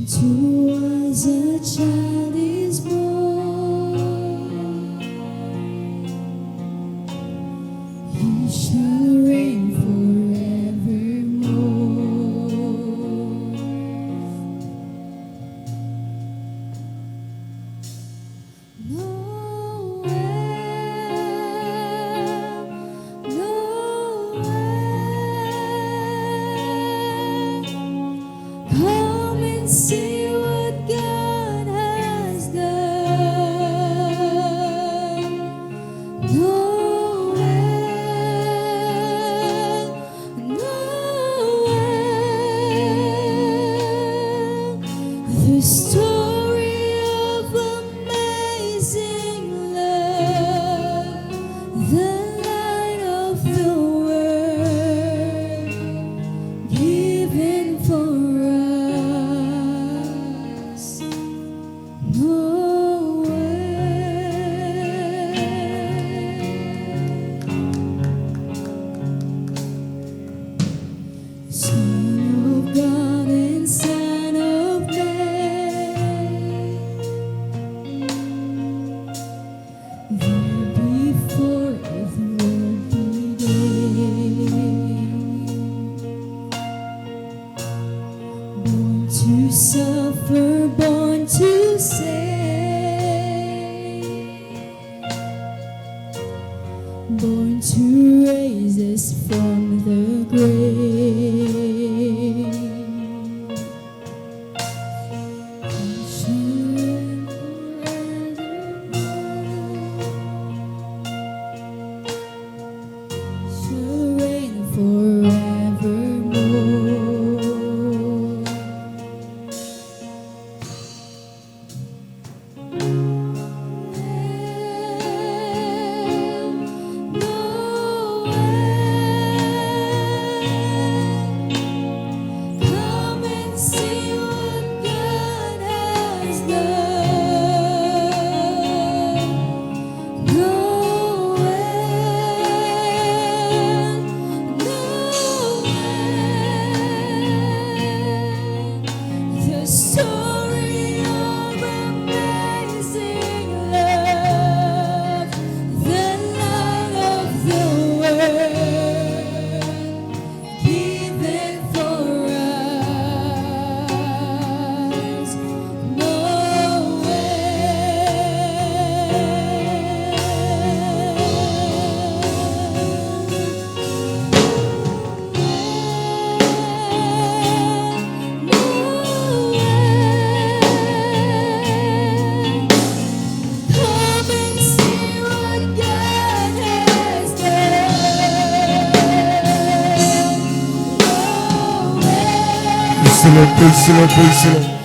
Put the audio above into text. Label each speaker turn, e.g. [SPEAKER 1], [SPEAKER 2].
[SPEAKER 1] To us a child is born, he shall reign forevermore. Come and see what God has done. Noel, Noel, the story of amazing love, the light of the world, given for us. Son of God and Son of Man, there before the world began, born to suffer, born to save, born to raise us from the grave. He shall reign forevermore. Shall reign forevermore. Come and see what God has done. Noel, Noel, the story of amazing love, the light of the world, given for us. Come and see what God has done.
[SPEAKER 2] Praise the Lord, praise the Lord, praise the Lord.